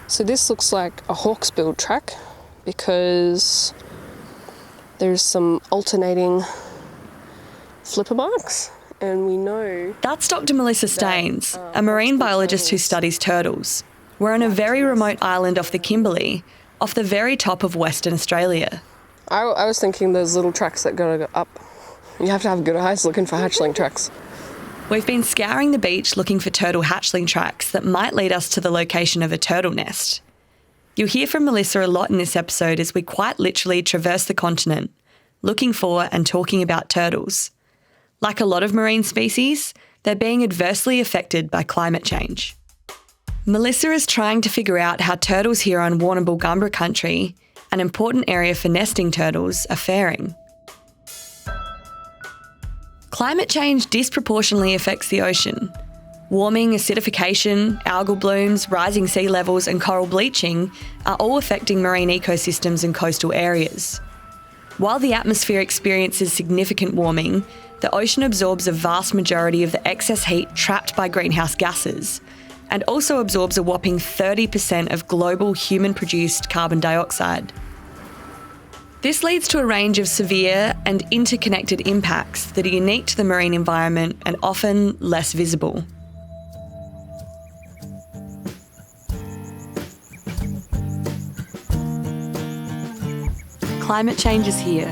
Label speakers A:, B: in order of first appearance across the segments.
A: So this looks like a hawksbill track because there's some alternating flipper marks, and we know...
B: That's Dr. Melissa Staines, a marine biologist who studies turtles. We're on a very remote island off the Kimberley, off the very top of Western Australia.
A: I was thinking those little tracks that go up. You have to have good eyes looking for hatchling tracks.
B: We've been scouring the beach looking for turtle hatchling tracks that might lead us to the location of a turtle nest. You'll hear from Melissa a lot in this episode as we quite literally traverse the continent, looking for and talking about turtles. Like a lot of marine species, they're being adversely affected by climate change. Melissa is trying to figure out how turtles here on Wunambal Gaambera country, an important area for nesting turtles, are faring. Climate change disproportionately affects the ocean. Warming, acidification, algal blooms, rising sea levels and coral bleaching are all affecting marine ecosystems and coastal areas. While the atmosphere experiences significant warming, the ocean absorbs a vast majority of the excess heat trapped by greenhouse gases, and also absorbs a whopping 30% of global human-produced carbon dioxide. This leads to a range of severe and interconnected impacts that are unique to the marine environment and often less visible. Climate change is here.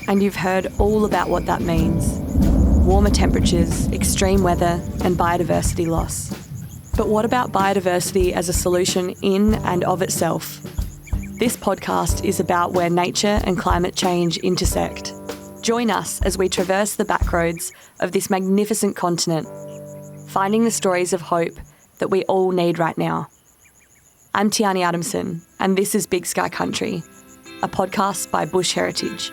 B: And you've heard all about what that means. Warmer temperatures, extreme weather, and biodiversity loss. But what about biodiversity as a solution in and of itself? This podcast is about where nature and climate change intersect. Join us as we traverse the backroads of this magnificent continent, finding the stories of hope that we all need right now. I'm Tiani Adamson, and this is Big Sky Country, a podcast by Bush Heritage.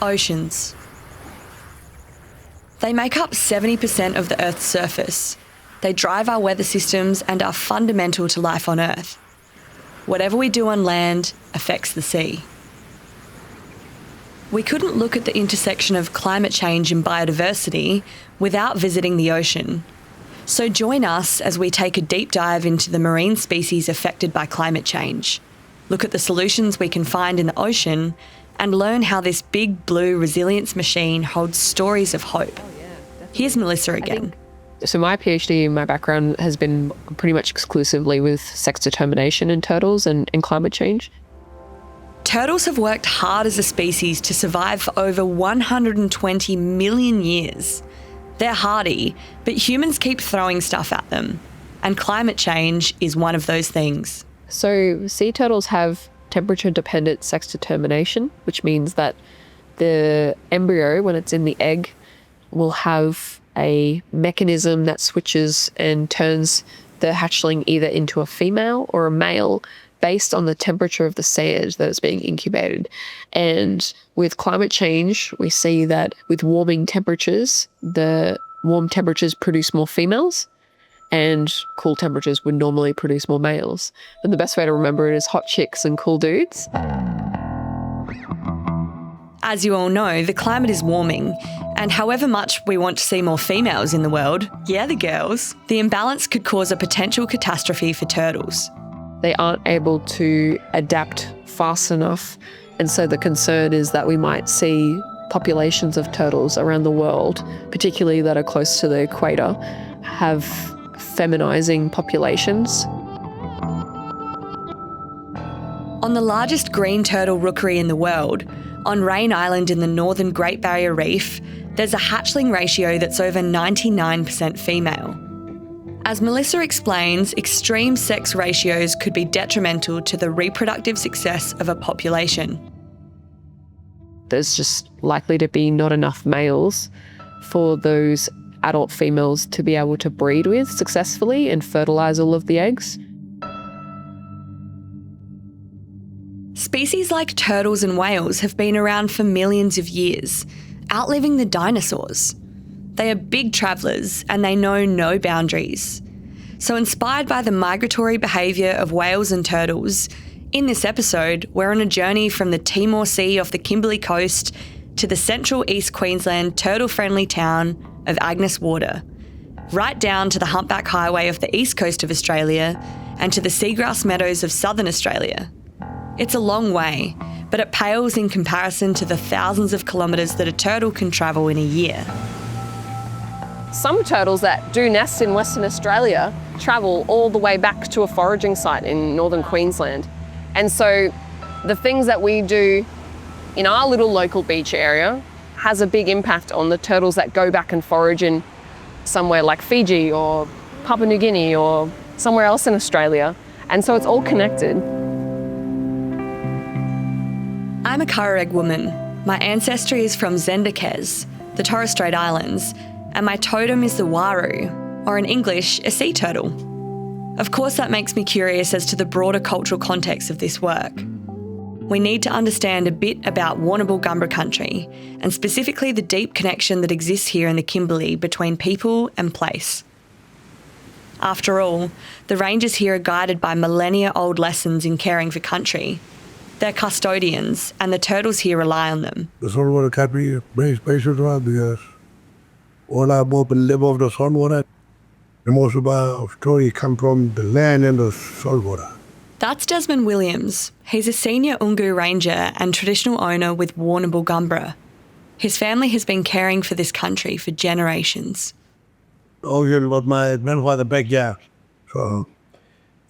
B: Oceans. They make up 70% of the Earth's surface. They drive our weather systems and are fundamental to life on Earth. Whatever we do on land affects the sea. We couldn't look at the intersection of climate change and biodiversity without visiting the ocean. So join us as we take a deep dive into the marine species affected by climate change, look at the solutions we can find in the ocean, and learn how this big blue resilience machine holds stories of hope. Here's Melissa again.
C: So my PhD, my background has been pretty much exclusively with sex determination in turtles and climate change.
B: Turtles have worked hard as a species to survive for over 120 million years. They're hardy, but humans keep throwing stuff at them. And climate change is one of those things.
C: So sea turtles have temperature-dependent sex determination, which means that the embryo, when it's in the egg, will have a mechanism that switches and turns the hatchling either into a female or a male based on the temperature of the sand that is being incubated. And with climate change, we see that with warming temperatures, the warm temperatures produce more females and cool temperatures would normally produce more males. And the best way to remember it is hot chicks and cool dudes.
B: As you all know, the climate is warming, and however much we want to see more females in the world, yeah, the girls, the imbalance could cause a potential catastrophe for turtles.
C: They aren't able to adapt fast enough, and so the concern is that we might see populations of turtles around the world, particularly that are close to the equator, have feminizing populations.
B: On the largest green turtle rookery in the world, on Rain Island in the northern Great Barrier Reef, there's a hatchling ratio that's over 99% female. As Melissa explains, extreme sex ratios could be detrimental to the reproductive success of a population.
C: There's just likely to be not enough males for those adult females to be able to breed with successfully and fertilise all of the eggs.
B: Species like turtles and whales have been around for millions of years, outliving the dinosaurs. They are big travellers and they know no boundaries. So inspired by the migratory behaviour of whales and turtles, in this episode we're on a journey from the Timor Sea off the Kimberley Coast to the central East Queensland turtle-friendly town of Agnes Water, right down to the humpback highway of the east coast of Australia and to the seagrass meadows of southern Australia. It's a long way, but it pales in comparison to the thousands of kilometres that a turtle can travel in a year.
A: Some turtles that do nest in Western Australia travel all the way back to a foraging site in northern Queensland. And so the things that we do in our little local beach area has a big impact on the turtles that go back and forage in somewhere like Fiji or Papua New Guinea or somewhere else in Australia. And so it's all connected.
B: I'm a Kara woman. My ancestry is from Zendakez, the Torres Strait Islands, and my totem is the waru, or in English, a sea turtle. Of course, that makes me curious as to the broader cultural context of this work. We need to understand a bit about Wunambal Gaambera country, and specifically the deep connection that exists here in the Kimberley between people and place. After all, the rangers here are guided by millennia-old lessons in caring for country. They're custodians, and the turtles here rely on them.
D: The saltwater can be very special to us because all our people live off the saltwater. The most of our story come from the land and the saltwater.
B: That's Desmond Williams. He's a senior Ungu ranger and traditional owner with Wunambal Gaambera. His family has been caring for this country for generations.
D: Ocean was my grandfather's backyard. So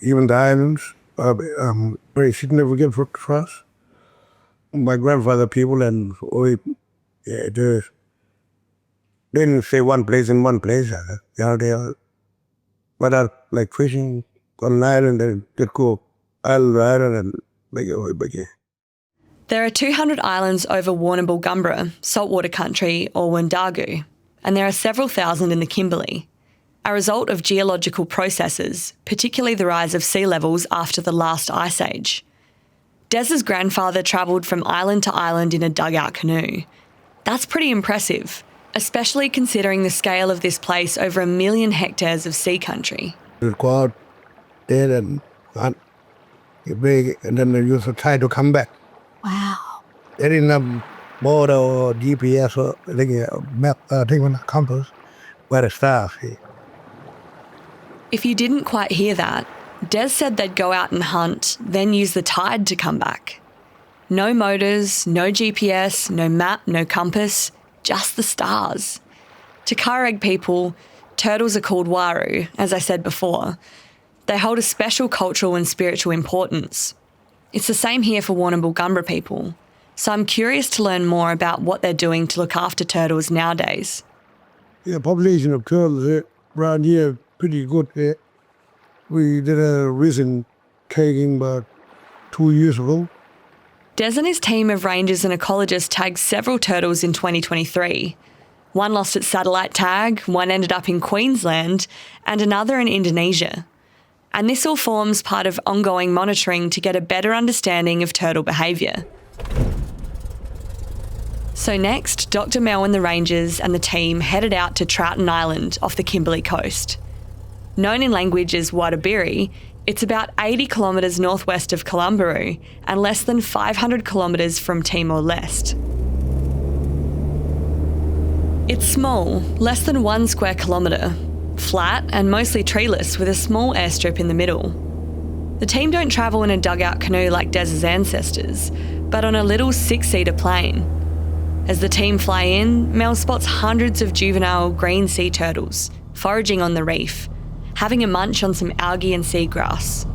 D: even the islands are very significant for us. My grandfather people and we they didn't say one place in one place. They are, but like fishing on an island and they go island and make it big.
B: There are 200 islands over Wunambal Gaambera, saltwater country, or Wundagu, and there are several thousand in the Kimberley, a result of geological processes, particularly the rise of sea levels after the last ice age. Des's grandfather travelled from island to island in a dugout canoe. That's pretty impressive, especially considering the scale of this place over 1 million hectares of sea country.
D: They'd go out there and get big, and then they used to try to come back.
E: Wow.
D: They didn't have board or GPS or map, on a compass where the stars.
B: If you didn't quite hear that, Des said they'd go out and hunt, then use the tide to come back. No motors, no GPS, no map, no compass, just the stars. To Khareg people, turtles are called waru, as I said before. They hold a special cultural and spiritual importance. It's the same here for Wunambal Gaambera people, so I'm curious to learn more about what they're doing to look after turtles nowadays.
D: Yeah, population of turtles around here pretty good. We did a recent tagging about 2 years ago.
B: Des and his team of rangers and ecologists tagged several turtles in 2023. One lost its satellite tag, one ended up in Queensland, and another in Indonesia. And this all forms part of ongoing monitoring to get a better understanding of turtle behaviour. So next, Dr. Mel and the rangers and the team headed out to Troughton Island off the Kimberley Coast. Known in language as Wadabiri, it's about 80 kilometres northwest of Colombo and less than 500 kilometres from Timor-Leste. It's small, less than 1 square kilometre, flat and mostly treeless with a small airstrip in the middle. The team don't travel in a dugout canoe like Des's ancestors, but on a little 6-seater plane. As the team fly in, Mel spots hundreds of juvenile green sea turtles foraging on the reef, having a munch on some algae and seagrass.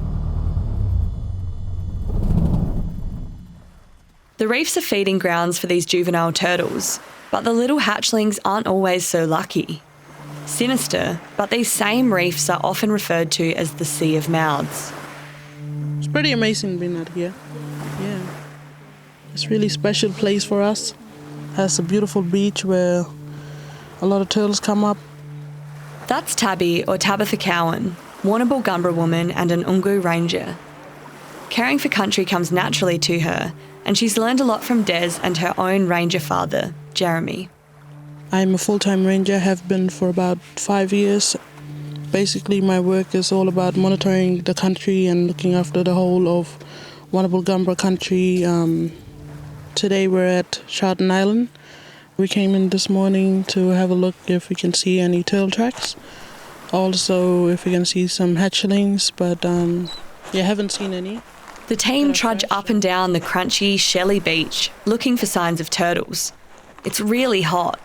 B: The reefs are feeding grounds for these juvenile turtles, but the little hatchlings aren't always so lucky. Sinister, but these same reefs are often referred to as the Sea of Mouths.
E: It's pretty amazing being out here. Yeah. It's a really special place for us. It has a beautiful beach where a lot of turtles come up.
B: That's Tabby, or Tabitha Cowan, Wunambal Gaambera woman and an Ungu ranger. Caring for country comes naturally to her, and she's learned a lot from Des and her own ranger father, Jeremy.
E: I'm a full-time ranger, have been for about 5 years. Basically, my work is all about monitoring the country and looking after the whole of Wunambal Gaambera country. Today we're at Charlton Island. We came in this morning to have a look if we can see any turtle tracks. Also, if we can see some hatchlings, but haven't seen any.
B: The team trudge up and down the crunchy, shelly beach looking for signs of turtles. It's really hot.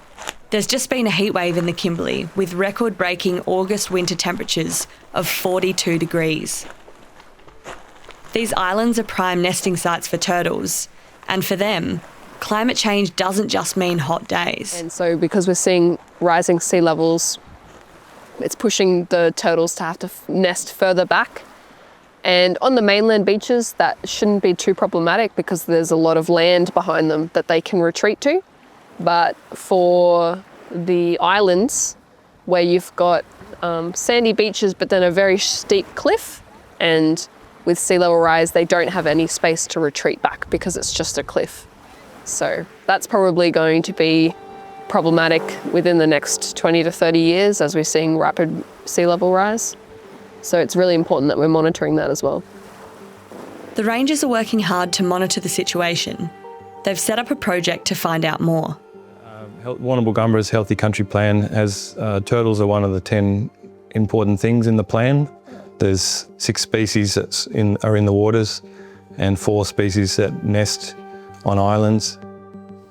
B: There's just been a heatwave in the Kimberley with record-breaking August winter temperatures of 42 degrees. These islands are prime nesting sites for turtles, and for them, climate change doesn't just mean hot days.
A: And so because we're seeing rising sea levels, it's pushing the turtles to have to nest further back. And on the mainland beaches, that shouldn't be too problematic because there's a lot of land behind them that they can retreat to. But for the islands where you've got sandy beaches but then a very steep cliff, and with sea level rise they don't have any space to retreat back because it's just a cliff. So that's probably going to be problematic within the next 20 to 30 years as we're seeing rapid sea level rise. So it's really important that we're monitoring that as well.
B: The rangers are working hard to monitor the situation. They've set up a project to find out more.
F: Wunambal Gaambera's Healthy Country Plan has turtles are one of the 10 important things in the plan. There's 6 species that are in the waters and 4 species that nest on islands.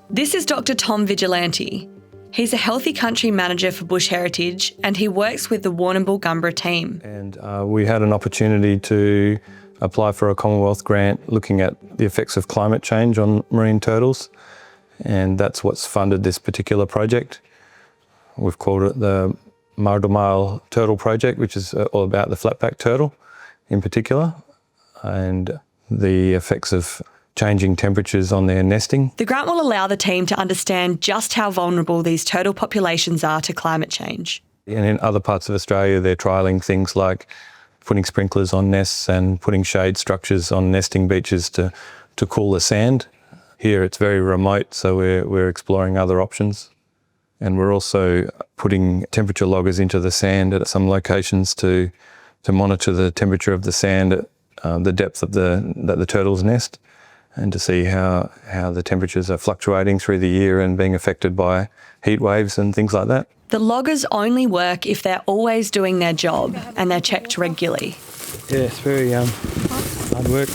B: This is Dr. Tom Vigilante. He's a Healthy Country manager for Bush Heritage and he works with the Wunambal Gaambera team.
F: And we had an opportunity to apply for a Commonwealth grant looking at the effects of climate change on marine turtles. And that's what's funded this particular project. We've called it the Wunambal Turtle Project, which is all about the flatback turtle in particular and the effects of changing temperatures on their nesting.
B: The grant will allow the team to understand just how vulnerable these turtle populations are to climate change.
F: And in other parts of Australia, they're trialling things like putting sprinklers on nests and putting shade structures on nesting beaches to cool the sand. Here it's very remote, so we're exploring other options. And we're also putting temperature loggers into the sand at some locations to monitor the temperature of the sand at the depth that the turtles nest, and to see how the temperatures are fluctuating through the year and being affected by heat waves and things like that.
B: The loggers only work if they're always doing their job and they're checked regularly.
F: Yeah, it's very hard work.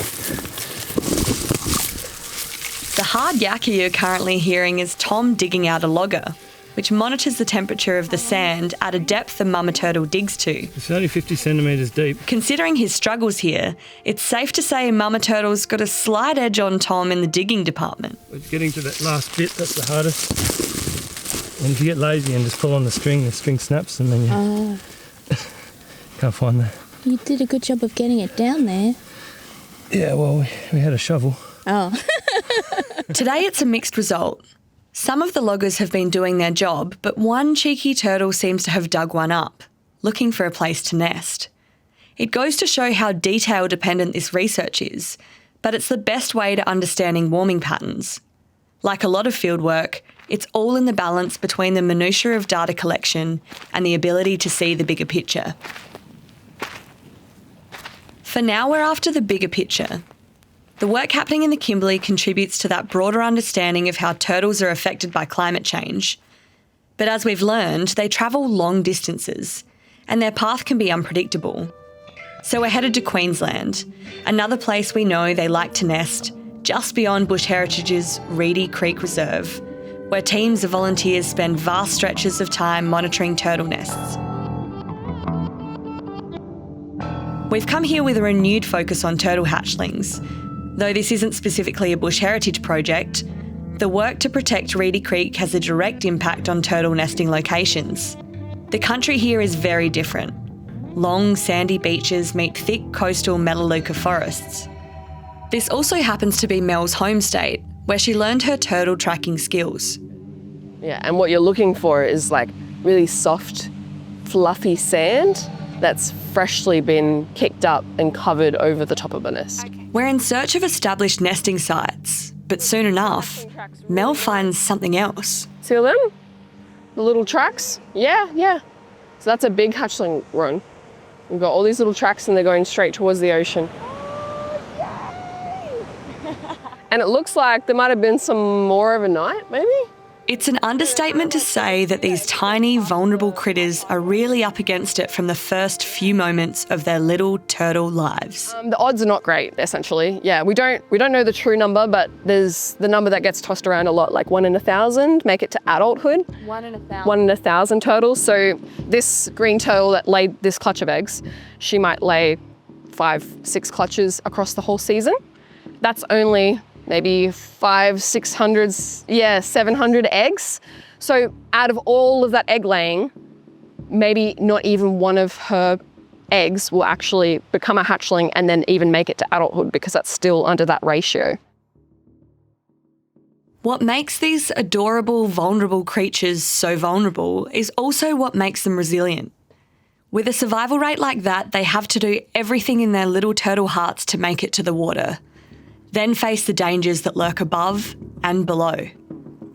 B: The hard yakka you're currently hearing is Tom digging out a logger, which monitors the temperature of the sand at a depth the mama turtle digs to.
G: It's only 50 centimetres deep.
B: Considering his struggles here, it's safe to say mama turtle's got a slight edge on Tom in the digging department.
G: We're getting to that last bit, that's the hardest. And if you get lazy and just pull on the string snaps and then you can't find that.
H: You did a good job of getting it down there.
G: Yeah, well, we had a shovel.
H: Oh.
B: Today it's a mixed result. Some of the loggers have been doing their job, but one cheeky turtle seems to have dug one up, looking for a place to nest. It goes to show how detail dependent this research is, but it's the best way to understanding warming patterns. Like a lot of fieldwork, it's all in the balance between the minutiae of data collection and the ability to see the bigger picture. For now, we're after the bigger picture. The work happening in the Kimberley contributes to that broader understanding of how turtles are affected by climate change. But as we've learned, they travel long distances, and their path can be unpredictable. So we're headed to Queensland, another place we know they like to nest, just beyond Bush Heritage's Reedy Creek Reserve, where teams of volunteers spend vast stretches of time monitoring turtle nests. We've come here with a renewed focus on turtle hatchlings. Though this isn't specifically a Bush Heritage project, the work to protect Reedy Creek has a direct impact on turtle nesting locations. The country here is very different. Long, sandy beaches meet thick coastal Melaleuca forests. This also happens to be Mel's home state, where she learned her turtle tracking skills.
A: Yeah, and what you're looking for is like really soft, fluffy sand that's freshly been kicked up and covered over the top of a nest.
B: We're in search of established nesting sites, but soon enough, Mel finds something else.
A: See all them? The little tracks? Yeah, yeah. So that's a big hatchling run. We've got all these little tracks and they're going straight towards the ocean. And it looks like there might have been some more overnight, maybe?
B: It's an understatement to say that these tiny, vulnerable critters are really up against it from the first few moments of their little turtle lives.
A: The odds are not great, essentially. Yeah, we don't know the true number, but there's the number that gets tossed around a lot, like 1 in 1,000 make it to adulthood.
H: 1 in 1,000.
A: 1 in 1,000 turtles. So this green turtle that laid this clutch of eggs, she might lay 5-6 clutches across the whole season. That's only maybe 500, 600, 700 eggs. So out of all of that egg laying, maybe not even one of her eggs will actually become a hatchling and then even make it to adulthood, because that's still under that ratio.
B: What makes these adorable, vulnerable creatures so vulnerable is also what makes them resilient. With a survival rate like that, they have to do everything in their little turtle hearts to make it to the water, then face the dangers that lurk above and below.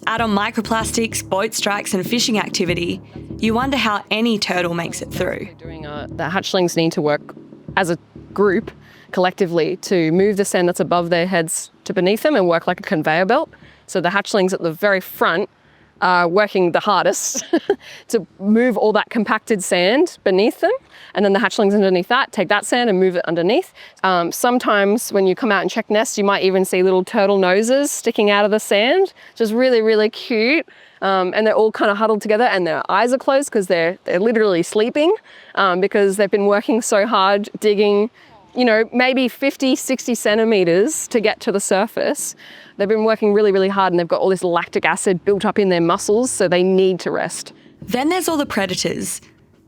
B: Add on microplastics, boat strikes and fishing activity, you wonder how any turtle makes it through.
A: The hatchlings need to work as a group, collectively, to move the sand that's above their heads to beneath them and work like a conveyor belt. So the hatchlings at the very front are working the hardest to move all that compacted sand beneath them. And then the hatchlings underneath that take that sand and move it underneath. Sometimes when you come out and check nests, you might even see little turtle noses sticking out of the sand, which is really, really cute. And they're all kind of huddled together and their eyes are closed because they're literally sleeping because they've been working so hard digging, you know, maybe 50, 60 centimetres to get to the surface. They've been working really, really hard and they've got all this lactic acid built up in their muscles, so they need to rest.
B: Then there's all the predators.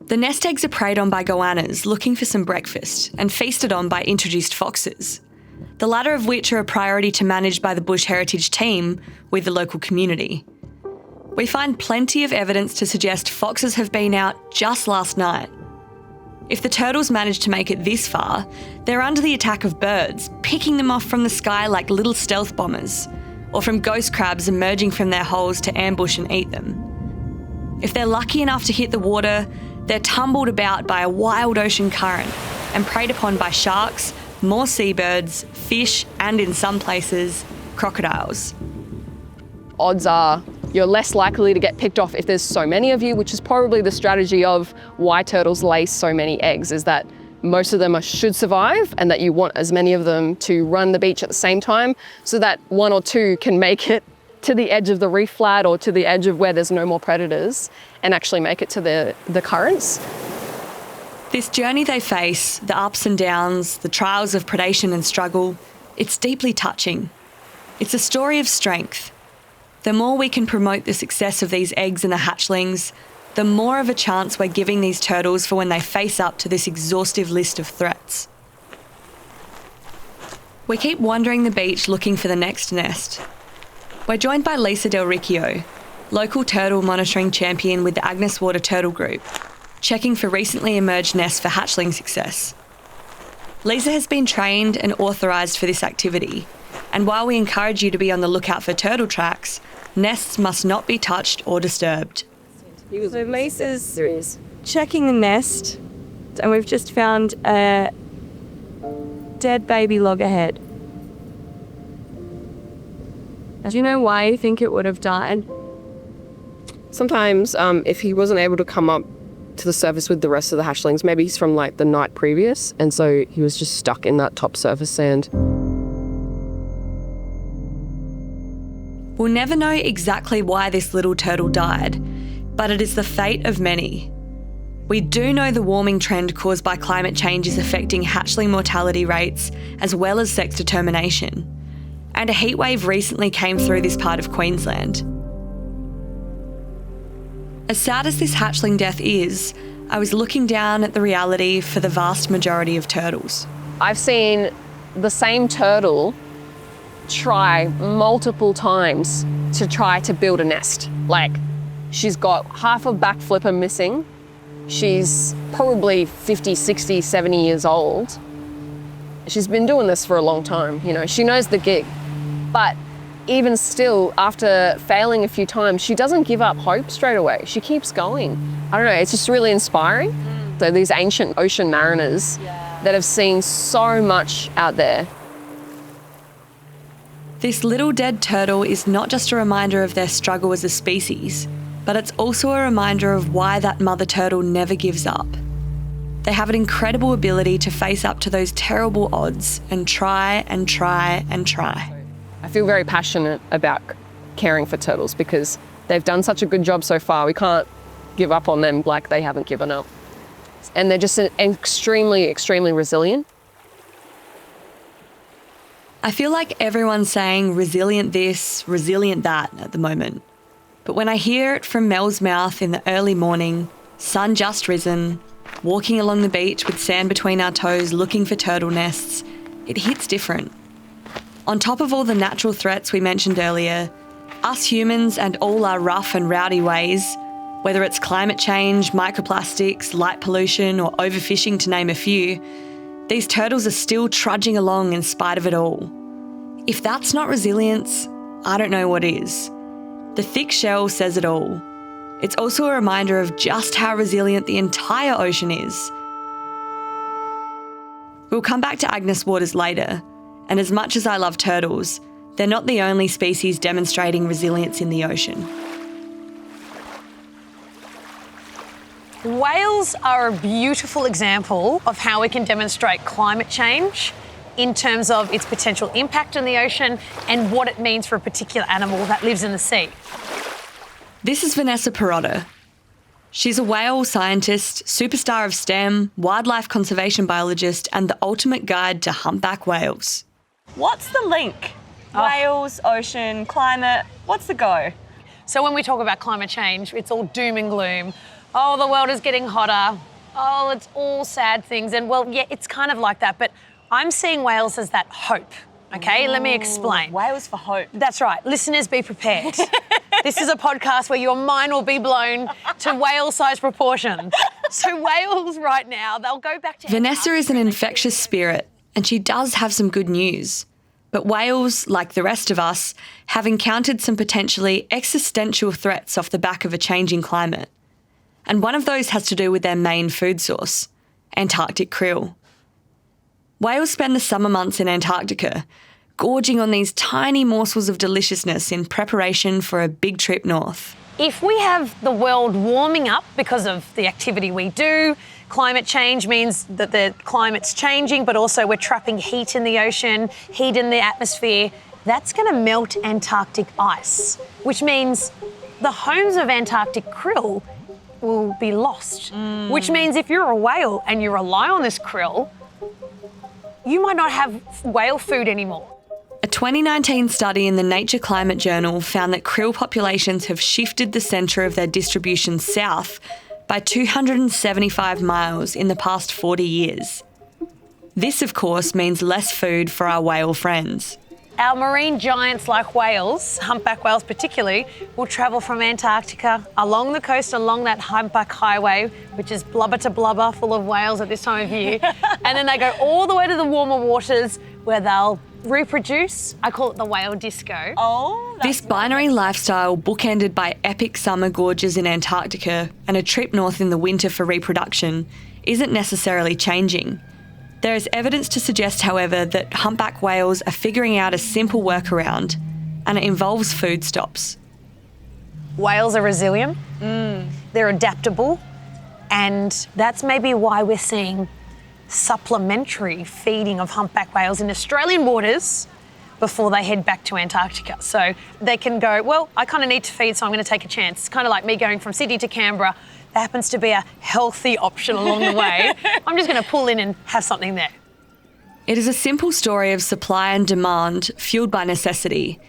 B: The nest eggs are preyed on by goannas looking for some breakfast and feasted on by introduced foxes, the latter of which are a priority to manage by the Bush Heritage team with the local community. We find plenty of evidence to suggest foxes have been out just last night. If the turtles manage to make it this far, they're under the attack of birds, picking them off from the sky like little stealth bombers, or from ghost crabs emerging from their holes to ambush and eat them. If they're lucky enough to hit the water, they're tumbled about by a wild ocean current and preyed upon by sharks, more seabirds, fish, and in some places, crocodiles.
A: Odds are you're less likely to get picked off if there's so many of you, which is probably the strategy of why turtles lay so many eggs, is that most of them should survive and that you want as many of them to run the beach at the same time so that 1 or 2 can make it to the edge of the reef flat or to the edge of where there's no more predators and actually make it to the currents.
B: This journey they face, the ups and downs, the trials of predation and struggle, it's deeply touching. It's a story of strength. The more we can promote the success of these eggs and the hatchlings, the more of a chance we're giving these turtles for when they face up to this exhaustive list of threats. We keep wandering the beach looking for the next nest. We're joined by Lisa Del Riccio, local turtle monitoring champion with the Agnes Water Turtle Group, checking for recently emerged nests for hatchling success. Lisa has been trained and authorised for this activity, and while we encourage you to be on the lookout for turtle tracks, nests must not be touched or disturbed.
I: So Lisa's checking the nest, and we've just found a dead baby loggerhead. Do you know why you think it would have died?
A: Sometimes if he wasn't able to come up to the surface with the rest of the hatchlings, maybe he's from like the night previous, and so he was just stuck in that top surface sand.
B: We'll never know exactly why this little turtle died, but it is the fate of many. We do know the warming trend caused by climate change is affecting hatchling mortality rates as well as sex determination, and a heatwave recently came through this part of Queensland. As sad as this hatchling death is, I was looking down at the reality for the vast majority of turtles.
A: I've seen the same turtle try multiple times to try to build a nest. Like, she's got half a back flipper missing. She's probably 50, 60, 70 years old. She's been doing this for a long time, you know, she knows the gig. But even still, after failing a few times, she doesn't give up hope straight away. She keeps going. I don't know, it's just really inspiring. So these ancient ocean mariners that have seen so much out there.
B: This little dead turtle is not just a reminder of their struggle as a species, but it's also a reminder of why that mother turtle never gives up. They have an incredible ability to face up to those terrible odds and try and try and try.
A: I feel very passionate about caring for turtles because they've done such a good job so far. We can't give up on them like they haven't given up. And they're just extremely, extremely resilient.
B: I feel like everyone's saying resilient this, resilient that at the moment. But when I hear it from Mel's mouth in the early morning, sun just risen, walking along the beach with sand between our toes looking for turtle nests, it hits different. On top of all the natural threats we mentioned earlier, us humans and all our rough and rowdy ways, whether it's climate change, microplastics, light pollution or overfishing to name a few, these turtles are still trudging along in spite of it all. If that's not resilience, I don't know what is. The thick shell says it all. It's also a reminder of just how resilient the entire ocean is. We'll come back to Agnes Waters later, and as much as I love turtles, they're not the only species demonstrating resilience in the ocean.
J: Whales are a beautiful example of how we can demonstrate climate change in terms of its potential impact on the ocean and what it means for a particular animal that lives in the sea.
B: This is Vanessa Pirotta. She's a whale scientist, superstar of STEM, wildlife conservation biologist, and the ultimate guide to humpback whales.
I: What's the link? Whales, ocean, climate, what's the go?
J: So when we talk about climate change, it's all doom and gloom. Oh, the world is getting hotter. Oh, it's all sad things. And well, yeah, it's kind of like that, but I'm seeing whales as that hope. Okay, let me explain.
I: Whales for hope.
J: That's right. Listeners, be prepared. This is a podcast where your mind will be blown to whale-sized proportions. So whales right now, they'll go back to...
B: Vanessa is an infectious spirit, and she does have some good news. But whales, like the rest of us, have encountered some potentially existential threats off the back of a changing climate. And one of those has to do with their main food source, Antarctic krill. Whales spend the summer months in Antarctica, gorging on these tiny morsels of deliciousness in preparation for a big trip north.
J: If we have the world warming up because of the activity we do, climate change means that the climate's changing, but also we're trapping heat in the ocean, heat in the atmosphere. That's going to melt Antarctic ice, which means the homes of Antarctic krill will be lost. Which means if you're a whale and you rely on this krill, you might not have whale food anymore.
B: A 2019 study in the Nature Climate Journal found that krill populations have shifted the centre of their distribution south by 275 miles in the past 40 years. This, of course, means less food for our whale friends.
J: Our marine giants like whales, humpback whales particularly, will travel from Antarctica along the coast, along that humpback highway, which is blubber to blubber, full of whales at this time of year. And then they go all the way to the warmer waters where they'll reproduce. I call it the whale disco.
I: Oh,
B: this binary lifestyle, bookended by epic summer gorges in Antarctica and a trip north in the winter for reproduction, isn't necessarily changing. There is evidence to suggest, however, that humpback whales are figuring out a simple workaround, and it involves food stops.
J: Whales are resilient, they're adaptable, and that's maybe why we're seeing supplementary feeding of humpback whales in Australian waters before they head back to Antarctica. So they can go, well, I kind of need to feed, so I'm going to take a chance. It's kind of like me going from Sydney to Canberra. There happens to be a healthy option along the way. I'm just going to pull in and have something there.
B: It is a simple story of supply and demand fueled by necessity,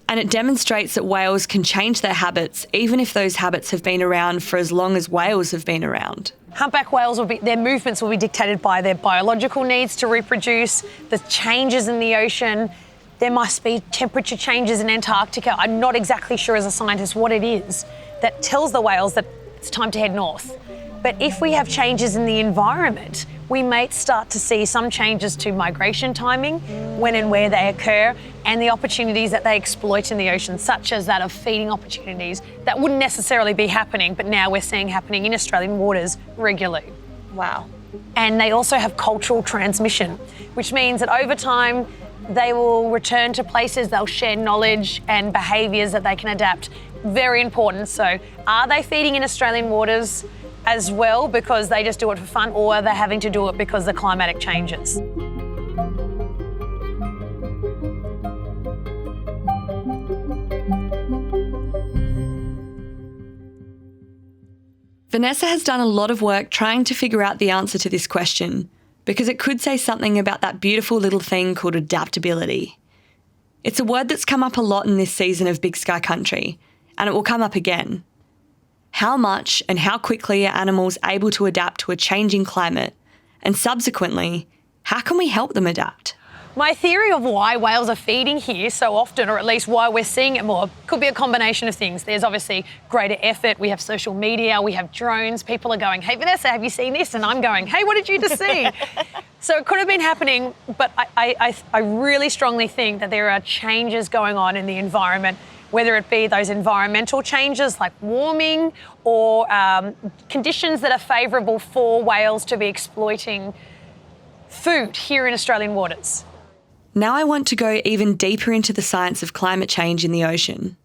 B: and it demonstrates that whales can change their habits even if those habits have been around for as long as whales have been around.
J: Humpback whales their movements will be dictated by their biological needs to reproduce, the changes in the ocean. There must be temperature changes in Antarctica. I'm not exactly sure as a scientist what it is that tells the whales that it's time to head north. But if we have changes in the environment, we may start to see some changes to migration timing, when and where they occur, and the opportunities that they exploit in the ocean, such as that of feeding opportunities that wouldn't necessarily be happening, but now we're seeing happening in Australian waters regularly.
I: Wow.
J: And they also have cultural transmission, which means that over time, they will return to places, they'll share knowledge and behaviours that they can adapt. Very important. So are they feeding in Australian waters as well because they just do it for fun, or are they having to do it because the climatic changes?
B: Vanessa has done a lot of work trying to figure out the answer to this question, because it could say something about that beautiful little thing called adaptability. It's a word that's come up a lot in this season of Big Sky Country, and it will come up again. How much and how quickly are animals able to adapt to a changing climate? And subsequently, how can we help them adapt?
J: My theory of why whales are feeding here so often, or at least why we're seeing it more, could be a combination of things. There's obviously greater effort. We have social media, we have drones. People are going, hey, Vanessa, have you seen this? And I'm going, hey, what did you just see? So it could have been happening, but I really strongly think that there are changes going on in the environment, whether it be those environmental changes like warming or conditions that are favourable for whales to be exploiting food here in Australian waters.
B: Now I want to go even deeper into the science of climate change in the ocean.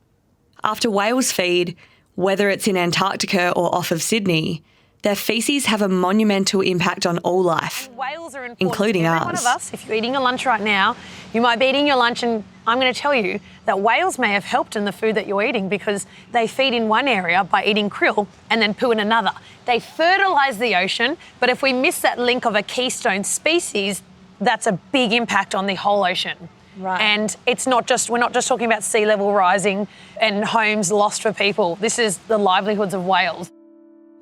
B: After whales feed, whether it's in Antarctica or off of Sydney, their feces have a monumental impact on all life,
J: Whales are important,
B: including
J: every
B: ours.
J: one of us, if you're eating your lunch right now, you might be eating your lunch, and I'm going to tell you that whales may have helped in the food that you're eating because they feed in one area by eating krill and then poo in another. They fertilise the ocean, but if we miss that link of a keystone species, that's a big impact on the whole ocean.
I: Right.
J: And we're not just talking about sea level rising and homes lost for people. This is the livelihoods of whales.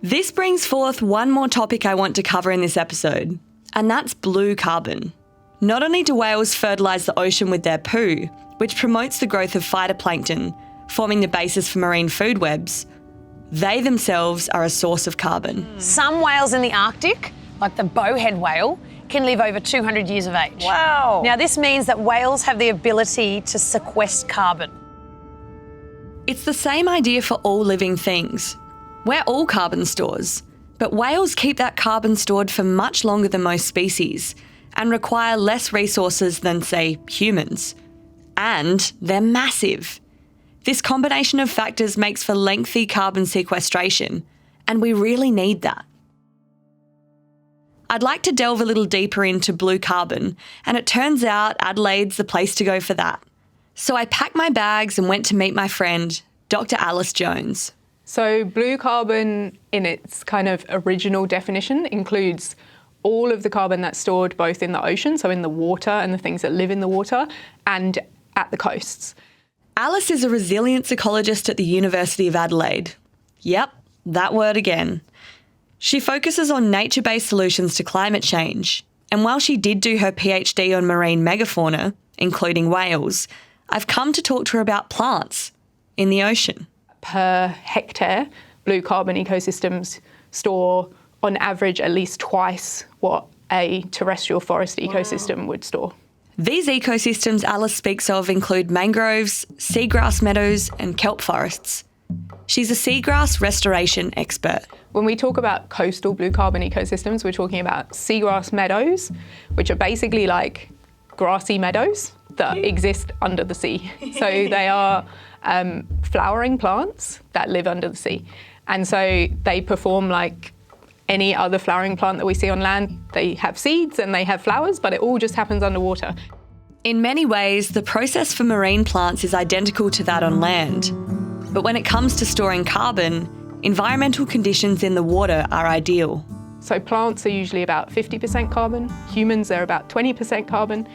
B: This brings forth one more topic I want to cover in this episode, and that's blue carbon. Not only do whales fertilise the ocean with their poo, which promotes the growth of phytoplankton, forming the basis for marine food webs, they themselves are a source of carbon.
J: Some whales in the Arctic, like the bowhead whale, can live over 200 years of age.
I: Wow.
J: Now, this means that whales have the ability to sequester carbon.
B: It's the same idea for all living things. We're all carbon stores, but whales keep that carbon stored for much longer than most species and require less resources than, say, humans. And they're massive. This combination of factors makes for lengthy carbon sequestration, and we really need that. I'd like to delve a little deeper into blue carbon, and it turns out Adelaide's the place to go for that. So I packed my bags and went to meet my friend, Dr. Alice Jones.
K: So blue carbon, in its kind of original definition, includes all of the carbon that's stored both in the ocean, so in the water and the things that live in the water, and at the coasts.
B: Alice is a resilience ecologist at the University of Adelaide. Yep, that word again. She focuses on nature-based solutions to climate change, and while she did do her PhD on marine megafauna, including whales, I've come to talk to her about plants in the ocean.
K: Per hectare, blue carbon ecosystems store, on average, at least twice what a terrestrial forest ecosystem would store.
B: These ecosystems Alice speaks of include mangroves, seagrass meadows, and kelp forests. She's a seagrass restoration expert.
K: When we talk about coastal blue carbon ecosystems, we're talking about seagrass meadows, which are basically like grassy meadows that exist under the sea. So they are flowering plants that live under the sea. And so they perform like any other flowering plant that we see on land. They have seeds and they have flowers, but it all just happens underwater.
B: In many ways, the process for marine plants is identical to that on land. But when it comes to storing carbon, environmental conditions in the water are ideal.
K: So plants are usually about 50% carbon. Humans are about 20% carbon.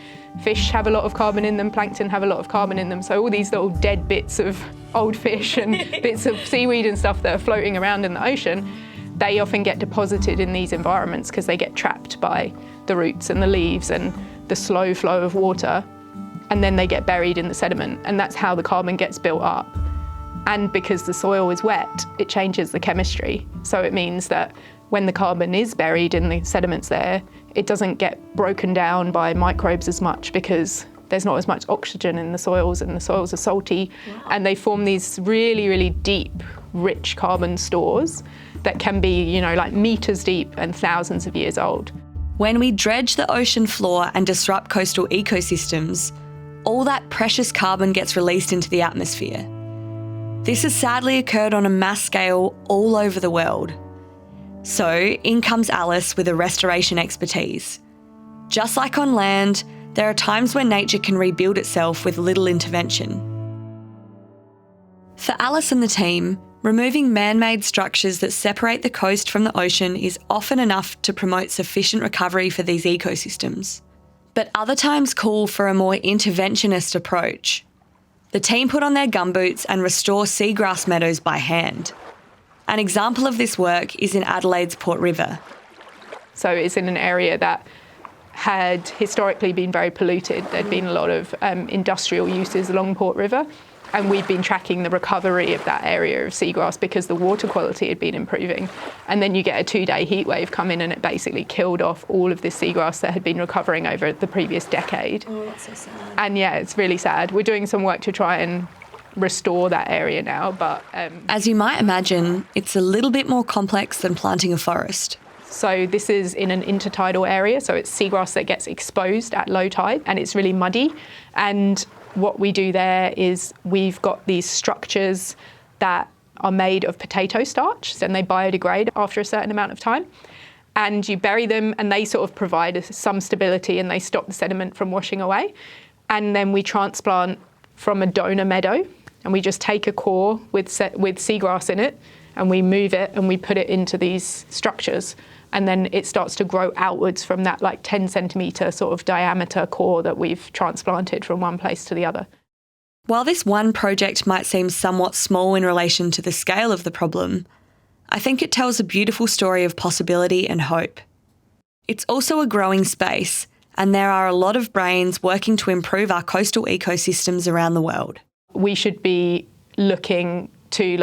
K: Fish have a lot of carbon in them. Plankton have a lot of carbon in them. So all these little dead bits of old fish and bits of seaweed and stuff that are floating around in the ocean, they often get deposited in these environments because they get trapped by the roots and the leaves and the slow flow of water, and then they get buried in the sediment, and that's how the carbon gets built up. And because the soil is wet, it changes the chemistry. So it means that when the carbon is buried in the sediments there, it doesn't get broken down by microbes as much because there's not as much oxygen in the soils and the soils are salty. Wow. And they form these really, really deep, rich carbon stores that can be, like meters deep and thousands of years old.
B: When we dredge the ocean floor and disrupt coastal ecosystems, all that precious carbon gets released into the atmosphere. This has sadly occurred on a mass scale all over the world. So in comes Alice with a restoration expertise. Just like on land, there are times when nature can rebuild itself with little intervention. For Alice and the team, removing man-made structures that separate the coast from the ocean is often enough to promote sufficient recovery for these ecosystems. But other times call for a more interventionist approach. The team put on their gumboots and restore seagrass meadows by hand. An example of this work is in Adelaide's Port River.
K: So it's in an area that had historically been very polluted. There'd been a lot of industrial uses along Port River, and we've been tracking the recovery of that area of seagrass because the water quality had been improving. And then you get a 2-day heat wave come in and it basically killed off all of this seagrass that had been recovering over the previous decade.
B: Oh, that's so sad.
K: And yeah, it's really sad. We're doing some work to try and restore that area now, but...
B: As you might imagine, it's a little bit more complex than planting a forest.
K: So this is in an intertidal area, so it's seagrass that gets exposed at low tide and it's really muddy. And what we do there is we've got these structures that are made of potato starch, and they biodegrade after a certain amount of time. And you bury them and they sort of provide some stability and they stop the sediment from washing away. And then we transplant from a donor meadow, and we just take a core with seagrass in it and we move it and we put it into these structures. And then it starts to grow outwards from that 10 centimetre sort of diameter core that we've transplanted from one place to the other.
B: While this one project might seem somewhat small in relation to the scale of the problem, I think it tells a beautiful story of possibility and hope. It's also a growing space, and there are a lot of brains working to improve our coastal ecosystems around the world.
K: We should be looking to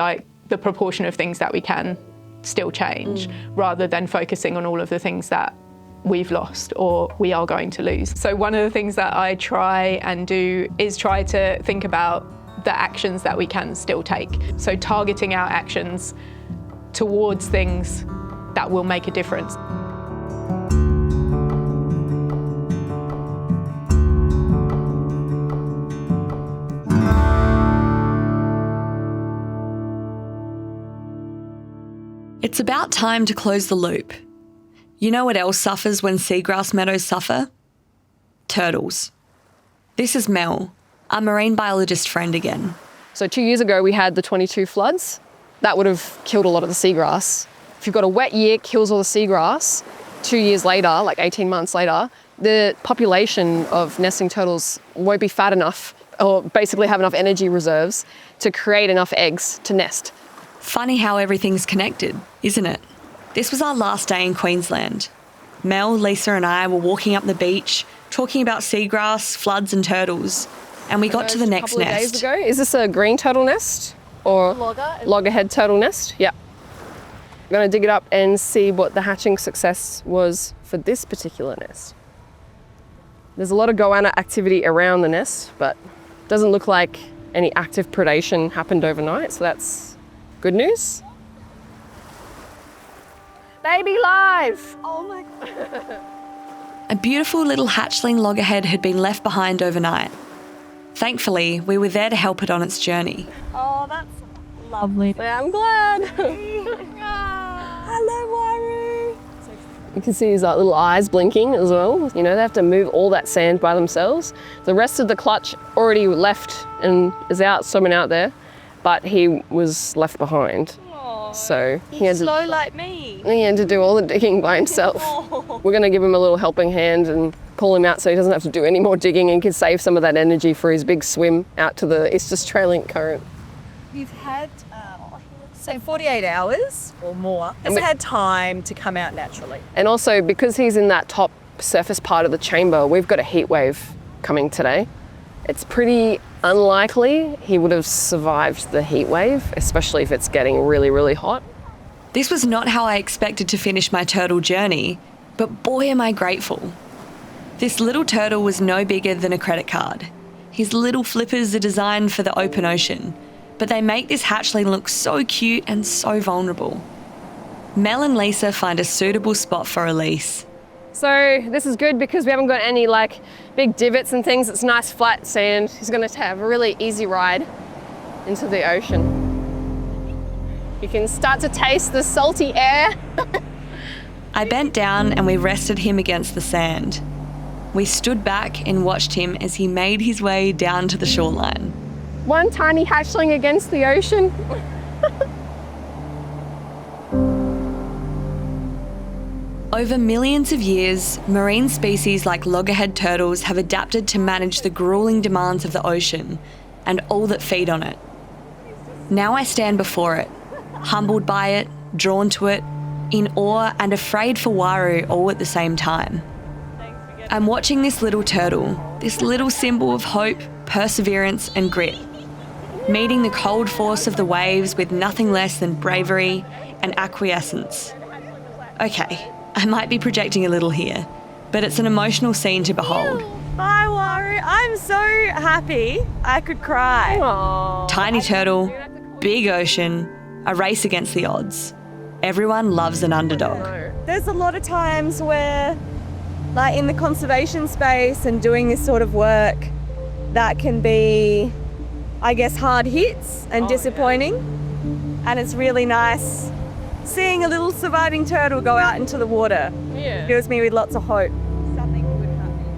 K: the proportion of things that we can still change rather than focusing on all of the things that we've lost or we are going to lose. So one of the things that I try and do is try to think about the actions that we can still take. So targeting our actions towards things that will make a difference.
B: It's about time to close the loop. You know what else suffers when seagrass meadows suffer? Turtles. This is Mel, our marine biologist friend again.
A: So 2 years ago we had the 22 floods. That would have killed a lot of the seagrass. If you've got a wet year, kills all the seagrass, 2 years later, 18 months later, the population of nesting turtles won't be fat enough or basically have enough energy reserves to create enough eggs to nest.
B: Funny how everything's connected, isn't it? This was our last day in Queensland. Mel, Lisa and I were walking up the beach, talking about seagrass, floods and turtles, and we got to the next nest.
A: Days ago. Is this a green turtle nest or loggerhead turtle nest? Yeah. I'm going to dig it up and see what the hatching success was for this particular nest. There's a lot of goanna activity around the nest, but it doesn't look like any active predation happened overnight, so that's good news. Baby live! Oh my God.
B: A beautiful little hatchling loggerhead had been left behind overnight. Thankfully, we were there to help it on its journey.
I: Oh, that's lovely.
A: Yeah, I'm glad.
I: Hello, Waru.
A: You can see his little eyes blinking as well. They have to move all that sand by themselves. The rest of the clutch already left and is out, swimming out there, but he was left behind.
I: Aww,
A: so
I: he's slow like me.
A: He had to do all the digging by himself. We're going to give him a little helping hand and pull him out so he doesn't have to do any more digging and can save some of that energy for his big swim out to the East Australian current.
I: We've had, say, 48 hours or more. Has had time to come out naturally.
A: And also, because he's in that top surface part of the chamber, we've got a heat wave coming today. It's pretty unlikely he would have survived the heat wave, especially if it's getting really, really hot.
B: This was not how I expected to finish my turtle journey, but boy am I grateful. This little turtle was no bigger than a credit card. His little flippers are designed for the open ocean, but they make this hatchling look so cute and so vulnerable. Mel and Lisa find a suitable spot for release.
A: So this is good because we haven't got any like big divots and things. It's nice flat sand. He's going to have a really easy ride into the ocean. You can start to taste the salty air.
B: I bent down and we rested him against the sand. We stood back and watched him as he made his way down to the shoreline.
A: One tiny hatchling against the ocean.
B: Over millions of years, marine species like loggerhead turtles have adapted to manage the grueling demands of the ocean and all that feed on it. Now I stand before it, humbled by it, drawn to it, in awe and afraid for Waru all at the same time. I'm watching this little turtle, this little symbol of hope, perseverance and grit, meeting the cold force of the waves with nothing less than bravery and acquiescence. Okay, I might be projecting a little here, but it's an emotional scene to behold.
I: Bye, Waru. I'm so happy I could cry.
A: Aww.
B: Tiny turtle, big ocean, a race against the odds. Everyone loves an underdog.
I: There's a lot of times where, like in the conservation space and doing this sort of work, that can be, I guess, hard hits and disappointing. And it's really nice seeing a little surviving turtle go out into the water.
A: Yeah.
I: Fills me with lots of hope. Something good happening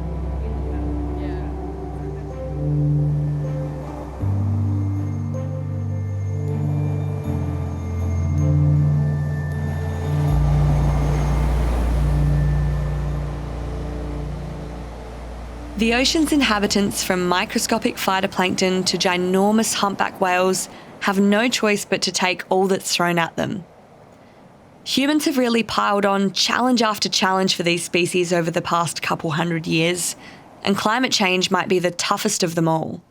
B: The ocean's inhabitants, from microscopic phytoplankton to ginormous humpback whales, have no choice but to take all that's thrown at them. Humans have really piled on challenge after challenge for these species over the past couple hundred years, and climate change might be the toughest of them all.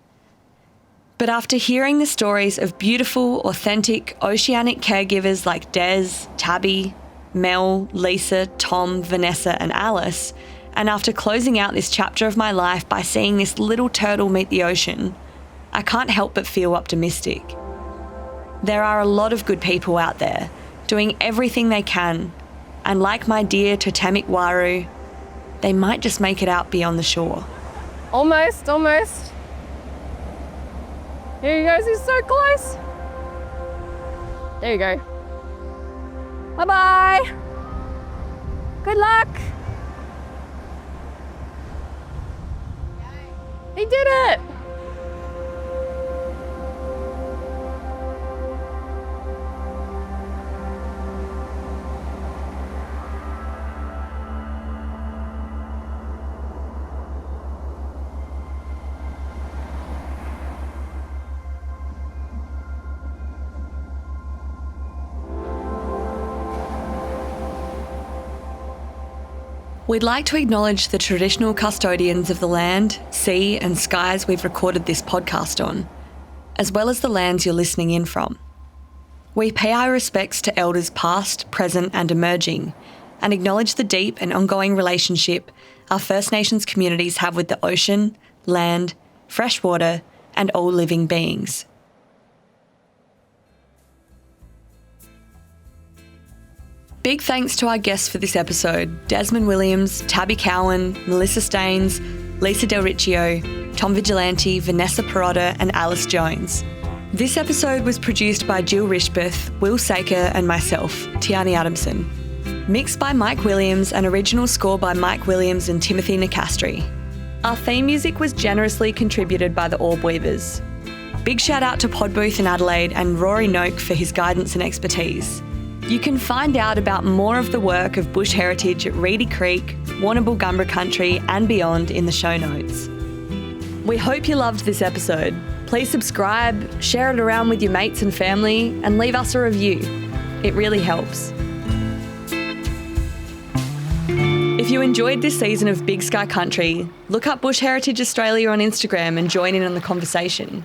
B: But after hearing the stories of beautiful, authentic, oceanic caregivers like Des, Tabby, Mel, Lisa, Tom, Vanessa and Alice, and after closing out this chapter of my life by seeing this little turtle meet the ocean, I can't help but feel optimistic. There are a lot of good people out there, doing everything they can, and like my dear totemic Waru, they might just make it out beyond the shore.
A: Almost. Here he goes, he's so close. There you go. Bye-bye. Good luck. He did it.
B: We'd like to acknowledge the traditional custodians of the land, sea and skies we've recorded this podcast on, as well as the lands you're listening in from. We pay our respects to elders past, present and emerging, and acknowledge the deep and ongoing relationship our First Nations communities have with the ocean, land, fresh water and all living beings. Big thanks to our guests for this episode, Desmond Williams, Tabby Cowan, Melissa Staines, Lisa Del Riccio, Tom Vigilante, Vanessa Pirotta and Alice Jones. This episode was produced by Jill Rishbeth, Will Saker and myself, Tiani Adamson. Mixed by Mike Williams and original score by Mike Williams and Timothy Nicastri. Our theme music was generously contributed by the Orb Weavers. Big shout out to Podbooth in Adelaide and Rory Noak for his guidance and expertise. You can find out about more of the work of bush heritage at Reedy Creek, Wunambal Gaambera Country and beyond in the show notes. We hope you loved this episode. Please subscribe, share it around with your mates and family and leave us a review. It really helps. If you enjoyed this season of Big Sky Country, look up Bush Heritage Australia on Instagram and join in on the conversation.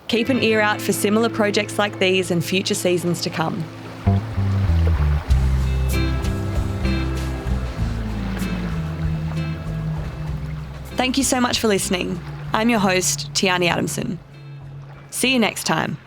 B: Keep an ear out for similar projects like these and future seasons to come. Thank you so much for listening. I'm your host, Tiani Adamson. See you next time.